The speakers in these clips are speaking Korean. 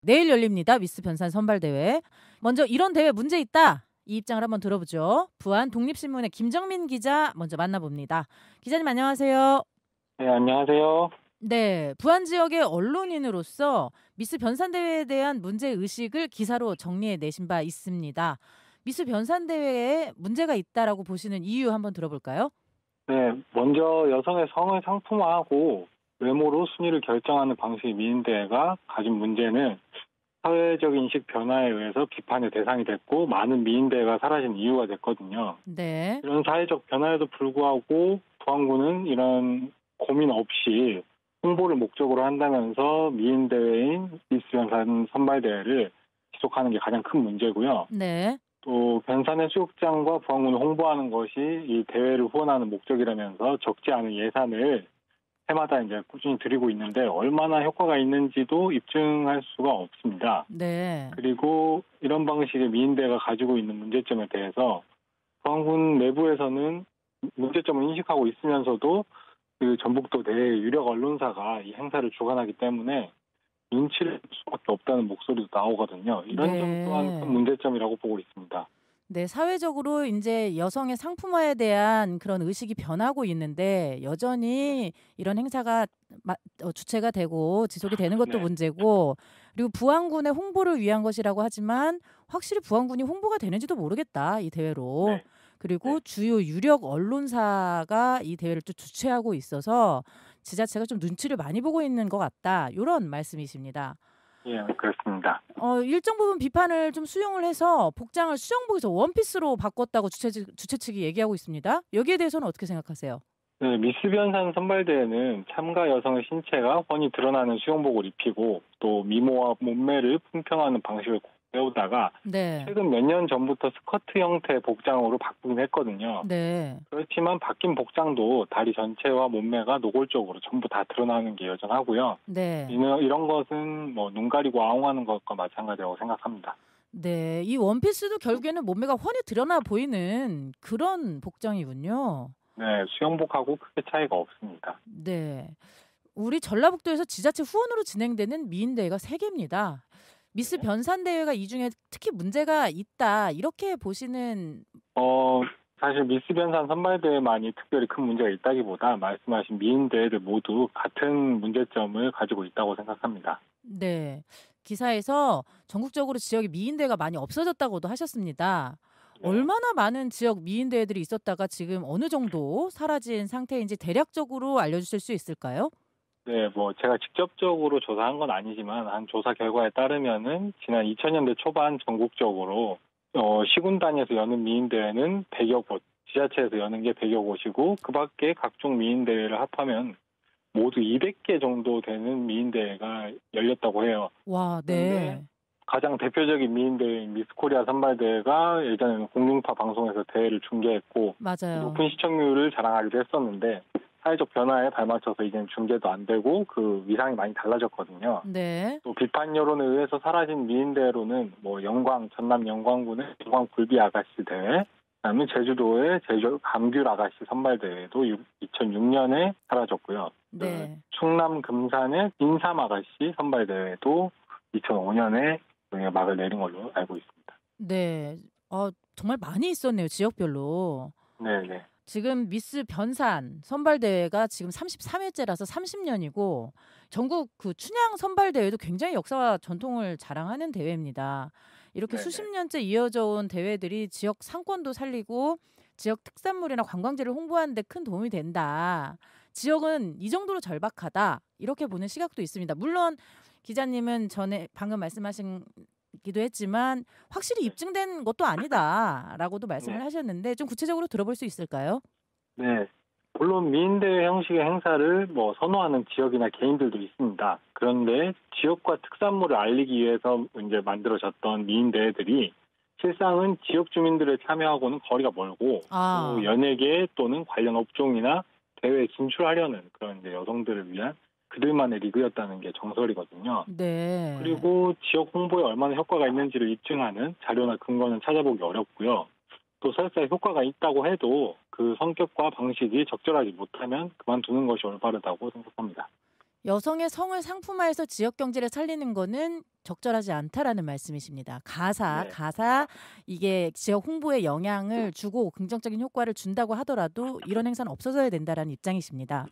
내일 열립니다. 미스 변산 선발대회. 먼저 이런 대회 문제 있다. 이 입장을 한번 들어보죠. 부안 독립신문의 김정민 기자 먼저 만나봅니다. 기자님 안녕하세요. 네, 안녕하세요. 네, 부안 지역의 언론인으로서 미스 변산대회에 대한 문제의식을 기사로 정리해 내신 바 있습니다. 미스 변산대회에 문제가 있다라고 보시는 이유 한번 들어볼까요? 네, 먼저 여성의 성을 상품화하고 외모로 순위를 결정하는 방식의 미인대회가 가진 문제는 사회적 인식 변화에 의해서 비판의 대상이 됐고 많은 미인대회가 사라진 이유가 됐거든요. 네. 이런 사회적 변화에도 불구하고 부안군은 이런 고민 없이 홍보를 목적으로 한다면서 미인대회인 미스 변산 선발대회를 지속하는 게 가장 큰 문제고요. 네. 또 변산의 수욕장과 부안군을 홍보하는 것이 이 대회를 후원하는 목적이라면서 적지 않은 예산을 해마다 이제 꾸준히 드리고 있는데 얼마나 효과가 있는지도 입증할 수가 없습니다. 네. 그리고 이런 방식의 미인대회가 가지고 있는 문제점에 대해서 부안군 내부에서는 문제점을 인식하고 있으면서도 그 전북도 내 유력 언론사가 이 행사를 주관하기 때문에 눈치를 볼 수밖에 없다는 목소리도 나오거든요. 이런 네. 점 또한 큰 문제점이라고 보고 있습니다. 네, 사회적으로 이제 여성의 상품화에 대한 그런 의식이 변하고 있는데 여전히 이런 행사가 주체가 되고 지속이 되는 것도 네. 문제고, 그리고 부안군의 홍보를 위한 것이라고 하지만 확실히 부안군이 홍보가 되는지도 모르겠다, 이 대회로. 네. 그리고 네. 주요 유력 언론사가 이 대회를 또 주최하고 있어서 지자체가 좀 눈치를 많이 보고 있는 것 같다, 이런 말씀이십니다. 예, 그렇습니다. 일정 부분 비판을 좀 수용을 해서 복장을 수영복에서 원피스로 바꿨다고 주최 측이 얘기하고 있습니다. 여기에 대해서는 어떻게 생각하세요? 네, 미스 변산 선발대회는 참가 여성의 신체가 훤히 드러나는 수영복을 입히고 또 미모와 몸매를 품평하는 방식을 배우다가 네. 최근 몇 년 전부터 스커트 형태의 복장으로 바꾸긴 했거든요. 네. 그렇지만 바뀐 복장도 다리 전체와 몸매가 노골적으로 전부 다 드러나는 게 여전하고요. 네. 이런 것은 뭐 눈 가리고 아웅하는 것과 마찬가지라고 생각합니다. 네. 이 원피스도 결국에는 몸매가 훤히 드러나 보이는 그런 복장이군요. 네, 수영복하고 크게 차이가 없습니다. 네. 우리 전라북도에서 지자체 후원으로 진행되는 미인대회가 3개입니다. 미스 변산대회가 이 중에 특히 문제가 있다, 이렇게 보시는? 사실 미스 변산 선발대회만이 특별히 큰 문제가 있다기보다 말씀하신 미인대회들 모두 같은 문제점을 가지고 있다고 생각합니다. 네. 기사에서 전국적으로 지역에 미인대회가 많이 없어졌다고도 하셨습니다. 네. 얼마나 많은 지역 미인대회들이 있었다가 지금 어느 정도 사라진 상태인지 대략적으로 알려주실 수 있을까요? 네, 제가 직접적으로 조사한 건 아니지만 한 조사 결과에 따르면은 지난 2000년대 초반 전국적으로 시군 단위에서 여는 미인대회는 100여 곳, 지자체에서 여는 게 100여 곳이고 그 밖에 각종 미인대회를 합하면 모두 200개 정도 되는 미인대회가 열렸다고 해요. 와, 네. 가장 대표적인 미인대회인 미스코리아 선발대회가 예전에는 공중파 방송에서 대회를 중계했고 맞아요. 높은 시청률을 자랑하기도 했었는데 사회적 변화에 발맞춰서 이제는 중계도 안 되고 그 위상이 많이 달라졌거든요. 네. 또 비판 여론에 의해서 사라진 미인대회로는 전남 영광군의 영광 굴비 아가씨 대회, 그다음에 제주도의 제주 감귤 아가씨 선발대회도 2006년에 사라졌고요. 네. 충남 금산의 인삼 아가씨 선발대회도 2005년에 막을 내린 걸로 알고 있습니다. 네. 정말 많이 있었네요, 지역별로. 네. 지금 미스 변산 선발대회가 지금 33회째라서 30년이고 전국 그 춘향 선발대회도 굉장히 역사와 전통을 자랑하는 대회입니다. 이렇게 네네. 수십 년째 이어져 온 대회들이 지역 상권도 살리고 지역 특산물이나 관광지를 홍보하는 데 큰 도움이 된다. 지역은 이 정도로 절박하다, 이렇게 보는 시각도 있습니다. 물론 기자님은 전에 방금 말씀하신 기도 했지만 확실히 입증된 것도 아니다라고도 말씀을 하셨는데 좀 구체적으로 들어볼 수 있을까요? 네. 물론 미인대회 형식의 행사를 선호하는 지역이나 개인들도 있습니다. 그런데 지역과 특산물을 알리기 위해서 이제 만들어졌던 미인대회들이 실상은 지역 주민들의 참여하고는 거리가 멀고 또 연예계 또는 관련 업종이나 대회에 진출하려는 그런 이제 여성들을 위한 그들만의 리그였다는 게 정설이거든요. 네. 그리고 지역 홍보에 얼마나 효과가 있는지를 입증하는 자료나 근거는 찾아보기 어렵고요. 또 설사 효과가 있다고 해도 그 성격과 방식이 적절하지 못하면 그만두는 것이 올바르다고 생각합니다. 여성의 성을 상품화해서 지역 경제를 살리는 거는 적절하지 않다라는 말씀이십니다. 네. 가사 이게 지역 홍보에 영향을 주고 긍정적인 효과를 준다고 하더라도 이런 행사는 없어져야 된다라는 입장이십니다.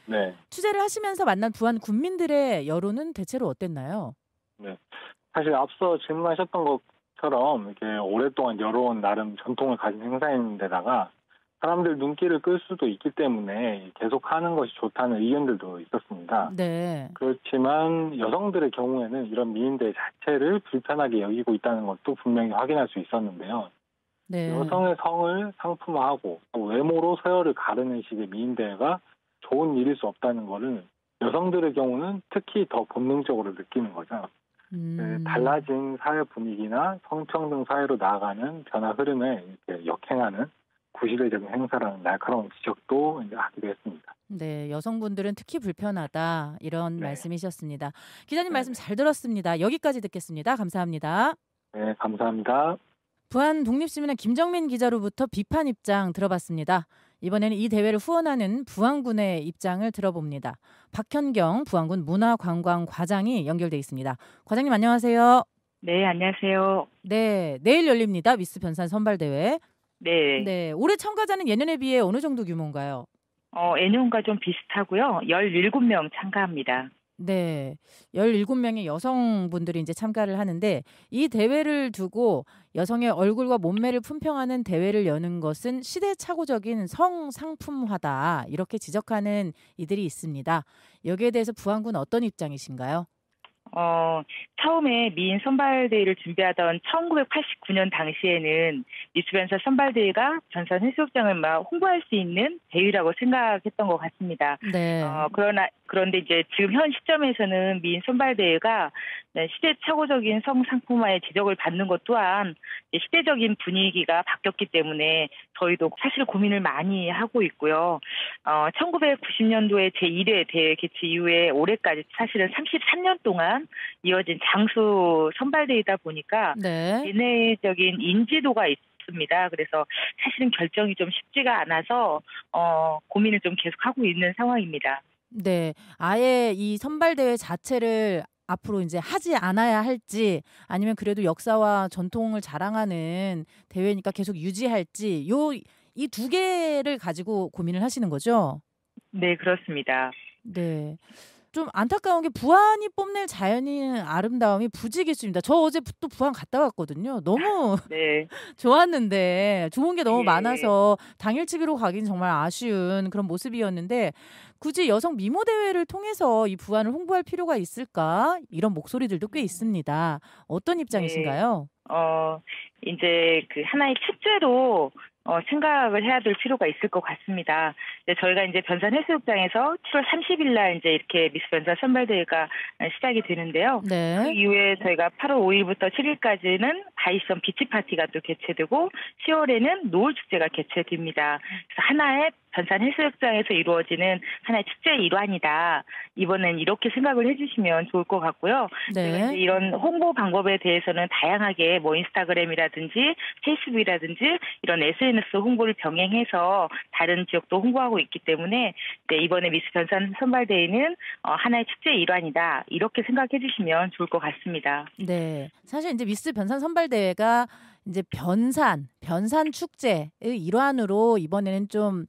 네. 취재를 하시면서 만난 부안 군민들의 여론은 대체로 어땠나요? 네. 사실 앞서 질문하셨던 것처럼 이렇게 오랫동안 열어온 나름 전통을 가진 행사인데다가 사람들 눈길을 끌 수도 있기 때문에 계속 하는 것이 좋다는 의견들도 있었습니다. 네. 그렇지만 여성들의 경우에는 이런 미인대 자체를 불편하게 여기고 있다는 것도 분명히 확인할 수 있었는데요. 네. 여성의 성을 상품화하고 외모로 서열을 가르는 식의 미인대회가 좋은 일일 수 없다는 것은 여성들의 경우는 특히 더 본능적으로 느끼는 거죠. 달라진 사회 분위기나 성평등 사회로 나아가는 변화 흐름에 이렇게 역행하는 구시대적인 행사라는 날카로운 지적도 이제 하기도 했습니다. 네, 여성분들은 특히 불편하다 이런 네. 말씀이셨습니다. 기자님 네. 말씀 잘 들었습니다. 여기까지 듣겠습니다. 감사합니다. 네, 감사합니다. 부안 독립시민의 김정민 기자로부터 비판 입장 들어봤습니다. 이번에는 이 대회를 후원하는 부안군의 입장을 들어봅니다. 박현경 부안군 문화관광과장이 연결돼 있습니다. 과장님 안녕하세요. 네, 안녕하세요. 네, 내일 열립니다. 미스 변산 선발대회. 네. 네, 올해 참가자는 예년에 비해 어느 정도 규모인가요? 예년과 좀 비슷하고요. 17명 참가합니다. 네, 17명의 여성분들이 이제 참가를 하는데 이 대회를 두고 여성의 얼굴과 몸매를 품평하는 대회를 여는 것은 시대착오적인 성상품화다 이렇게 지적하는 이들이 있습니다. 여기에 대해서 부안군 어떤 입장이신가요? 처음에 미인 선발대회를 준비하던 1989년 당시에는 미스 변산 선발대회가 변산 해수욕장을 막 홍보할 수 있는 대회라고 생각했던 것 같습니다. 네. 그런데 이제 지금 현 시점에서는 미인 선발대회가 시대착오적인 성상품화의 지적을 받는 것 또한 시대적인 분위기가 바뀌었기 때문에 저희도 사실 고민을 많이 하고 있고요. 1990년도에 제1회 대회 개최 이후에 올해까지 사실은 33년 동안 이어진 장수 선발대회이다 보니까 네. 대내적인 인지도가 있습니다. 그래서 사실은 결정이 좀 쉽지가 않아서 고민을 좀 계속하고 있는 상황입니다. 네, 아예 이 선발대회 자체를 앞으로 이제 하지 않아야 할지 아니면 그래도 역사와 전통을 자랑하는 대회니까 계속 유지할지 이 두 개를 가지고 고민을 하시는 거죠? 네, 그렇습니다. 네. 좀 안타까운 게 부안이 뽐낼 자연인 아름다움이 부지기수입니다. 저 어제 또 부안 갔다 왔거든요. 너무 네. 좋았는데 좋은 게 너무 예. 많아서 당일치기로 가긴 정말 아쉬운 그런 모습이었는데 굳이 여성 미모 대회를 통해서 이 부안을 홍보할 필요가 있을까? 이런 목소리들도 꽤 있습니다. 어떤 입장이신가요? 이제 그 하나의 축제로 생각을 해야 될 필요가 있을 것 같습니다. 저희가 이제 변산 해수욕장에서 7월 30일 날 이제 이렇게 미스 변산 선발대회가 시작이 되는데요. 네. 그 이후에 저희가 8월 5일부터 7일까지는 바이섬 비치 파티가 또 개최되고 10월에는 노을 축제가 개최됩니다. 그래서 하나의 변산 해수욕장에서 이루어지는 하나의 축제의 일환이다. 이번엔 이렇게 생각을 해주시면 좋을 것 같고요. 네. 이런 홍보 방법에 대해서는 다양하게 뭐 인스타그램이라든지 페이스북이라든지 이런 SNS 홍보를 병행해서 다른 지역도 홍보하고 있기 때문에 이번에 미스 변산 선발대회는 하나의 축제의 일환이다. 이렇게 생각해 주시면 좋을 것 같습니다. 네. 사실 이제 미스 변산 선발대회가 이제 변산 축제의 일환으로 이번에는 좀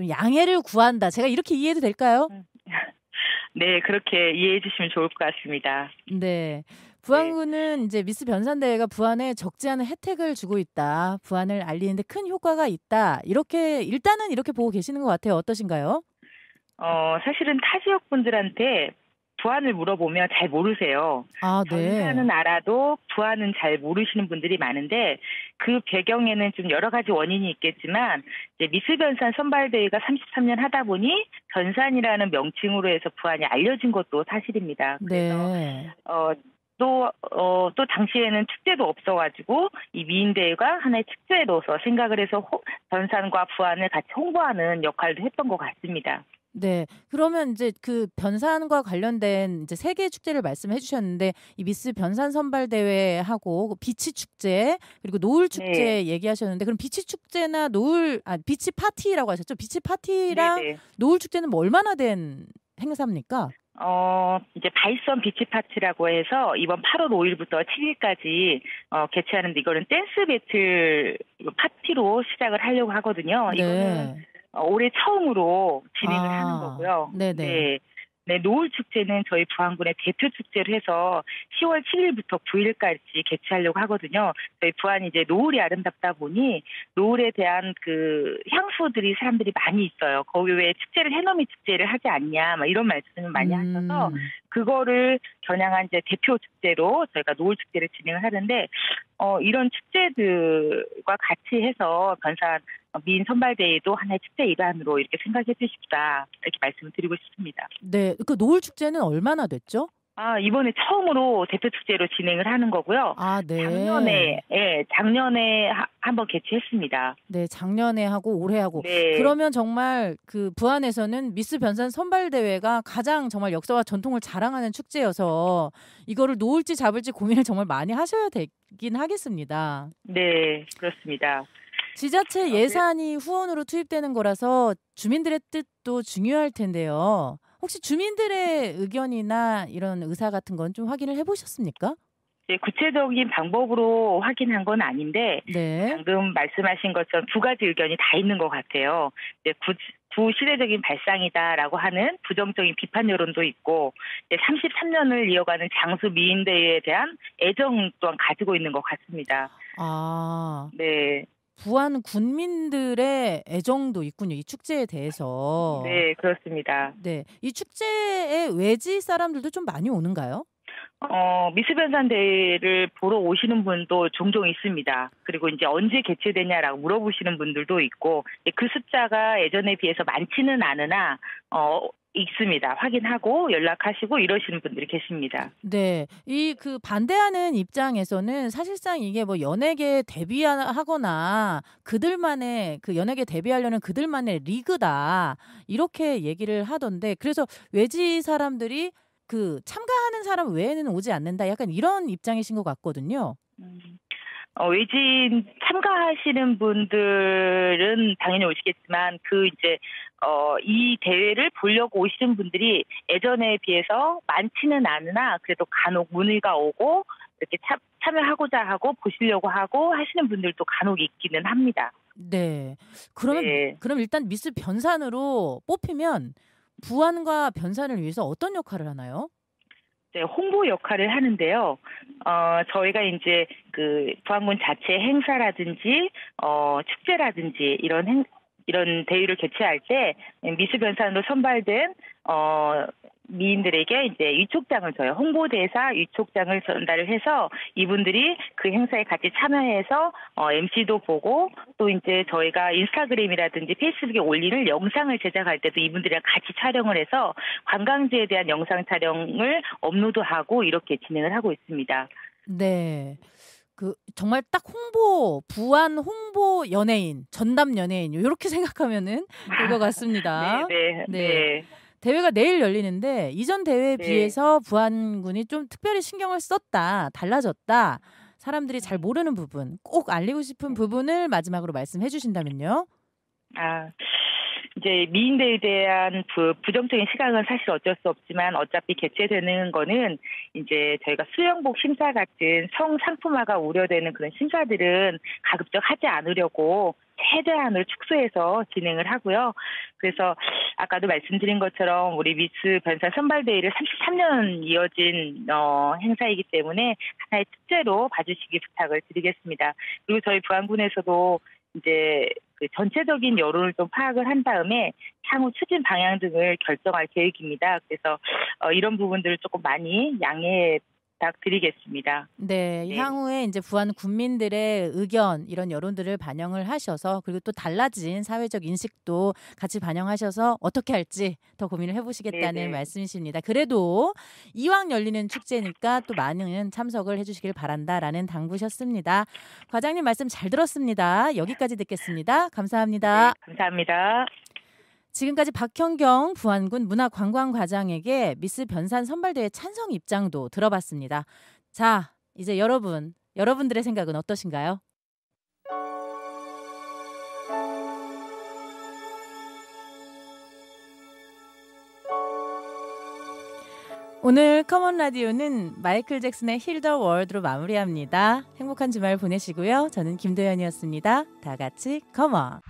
양해를 구한다. 제가 이렇게 이해해도 될까요? 네, 그렇게 이해해 주시면 좋을 것 같습니다. 네. 부안군은 이제 미스 변산대회가 부안에 적지 않은 혜택을 주고 있다. 부안을 알리는데 큰 효과가 있다. 일단은 이렇게 보고 계시는 것 같아요. 어떠신가요? 사실은 타 지역 분들한테 부안을 물어보면 잘 모르세요. 아, 네. 변산은 알아도 부안은 잘 모르시는 분들이 많은데 그 배경에는 좀 여러 가지 원인이 있겠지만 이제 미스 변산 선발대회가 33년 하다 보니 변산이라는 명칭으로 해서 부안이 알려진 것도 사실입니다. 그래서 네. 또 당시에는 축제도 없어가지고 이 미인대회가 하나의 축제로서 생각을 해서 변산과 부안을 같이 홍보하는 역할도 했던 것 같습니다. 네. 그러면 이제 그 변산과 관련된 이제 세 개의 축제를 말씀해 주셨는데 이 미스 변산 선발 대회하고 비치 축제 그리고 노을 축제 네. 얘기하셨는데 그럼 비치 축제나 비치 파티라고 하셨죠? 비치 파티랑 네네. 노을 축제는 뭐 얼마나 된 행사입니까? 이제 바이선 비치 파티라고 해서 이번 8월 5일부터 7일까지 개최하는데 이거는 댄스 배틀 파티로 시작을 하려고 하거든요. 네. 이거는 올해 처음으로 진행을 하는 거고요. 네네. 네. 네, 노을 축제는 저희 부안군의 대표 축제를 해서 10월 7일부터 9일까지 개최하려고 하거든요. 저희 부안이 이제 노을이 아름답다 보니 노을에 대한 그 향수들이 사람들이 많이 있어요. 거기 왜 축제를 해넘이 축제를 하지 않냐, 막 이런 말씀을 많이 하셔서 그거를 겨냥한 이제 대표 축제로 저희가 노을 축제를 진행을 하는데 이런 축제들과 같이 해서 변산 미인 선발대회도 하나의 축제 일환으로 이렇게 생각해 주십사 이렇게 말씀을 드리고 싶습니다. 네, 그 노을 축제는 얼마나 됐죠? 이번에 처음으로 대표 축제로 진행을 하는 거고요. 네. 작년에 한번 개최했습니다. 네, 작년에 하고 올해 하고. 네. 그러면 정말 그 부안에서는 미스 변산 선발대회가 가장 정말 역사와 전통을 자랑하는 축제여서 이거를 놓을지 잡을지 고민을 정말 많이 하셔야 되긴 하겠습니다. 네, 그렇습니다. 지자체 예산이 후원으로 투입되는 거라서 주민들의 뜻도 중요할 텐데요. 혹시 주민들의 의견이나 이런 의사 같은 건 좀 확인을 해보셨습니까? 네, 구체적인 방법으로 확인한 건 아닌데 네. 방금 말씀하신 것처럼 두 가지 의견이 다 있는 것 같아요. 구시대적인 발상이다라고 하는 부정적인 비판 여론도 있고 33년을 이어가는 장수 미인대회에 대한 애정 또한 가지고 있는 것 같습니다. 네. 부안 군민들의 애정도 있군요. 이 축제에 대해서. 네, 그렇습니다. 네, 이 축제에 외지 사람들도 좀 많이 오는가요? 미스 변산 대회를 보러 오시는 분도 종종 있습니다. 그리고 이제 언제 개최되냐라고 물어보시는 분들도 있고 그 숫자가 예전에 비해서 많지는 않으나 있습니다. 확인하고 연락하시고 이러시는 분들이 계십니다. 네, 이 그 반대하는 입장에서는 사실상 이게 뭐 연예계 데뷔하거나 그들만의 그 연예계 데뷔하려는 그들만의 리그다 이렇게 얘기를 하던데 그래서 외지 사람들이 그 참가하는 사람 외에는 오지 않는다 약간 이런 입장이신 것 같거든요. 외진 참가하시는 분들은 당연히 오시겠지만 이 대회를 보려고 오시는 분들이 예전에 비해서 많지는 않으나 그래도 간혹 문의가 오고 이렇게 참여하고자 하고 보시려고 하고 하시는 분들도 간혹 있기는 합니다. 네. 그럼 일단 미스 변산으로 뽑히면 부안과 변산을 위해서 어떤 역할을 하나요? 네, 홍보 역할을 하는데요. 저희가 이제 그 부안군 자체 행사라든지 축제라든지 이런 대회를 개최할 때 미스 변산으로 선발된 미인들에게 이제 위촉장을 줘요. 홍보대사 위촉장을 전달을 해서 이분들이 그 행사에 같이 참여해서 MC도 보고 또 이제 저희가 인스타그램이라든지 페이스북에 올리는 영상을 제작할 때도 이분들이랑 같이 촬영을 해서 관광지에 대한 영상 촬영을 업로드하고 이렇게 진행을 하고 있습니다. 네. 그 정말 딱 부안 홍보 연예인, 전담 연예인 이렇게 생각하면은 될 것 같습니다. 네. 대회가 내일 열리는데 이전 대회에 비해서 부안군이 좀 특별히 신경을 썼다, 달라졌다. 사람들이 잘 모르는 부분, 꼭 알리고 싶은 부분을 마지막으로 말씀해 주신다면요. 이제 미인대에 대한 부정적인 시각은 사실 어쩔 수 없지만 어차피 개최되는 거는 이제 저희가 수영복 심사 같은 성상품화가 우려되는 그런 심사들은 가급적 하지 않으려고 최대한을 축소해서 진행을 하고요. 그래서 아까도 말씀드린 것처럼 우리 미스 변산 선발대회를 33년 이어진 행사이기 때문에 하나의 축제로 봐주시기 부탁을 드리겠습니다. 그리고 저희 부안군에서도 이제 그 전체적인 여론을 좀 파악을 한 다음에 향후 추진 방향 등을 결정할 계획입니다. 그래서 이런 부분들을 조금 많이 양해 부탁드리겠습니다. 네, 향후에 이제 부안 군민들의 의견 이런 여론들을 반영을 하셔서 그리고 또 달라진 사회적 인식도 같이 반영하셔서 어떻게 할지 더 고민을 해보시겠다는 말씀이십니다. 그래도 이왕 열리는 축제니까 또 많은 참석을 해주시길 바란다라는 당부셨습니다. 과장님 말씀 잘 들었습니다. 여기까지 듣겠습니다. 감사합니다. 네, 감사합니다. 지금까지 박현경 부안군 문화관광과장에게 미스 변산 선발대회 찬성 입장도 들어봤습니다. 자, 이제 여러분들의 생각은 어떠신가요? 오늘 커먼 라디오는 마이클 잭슨의 힐 더 월드로 마무리합니다. 행복한 주말 보내시고요. 저는 김도연이었습니다. 다 같이 커먼.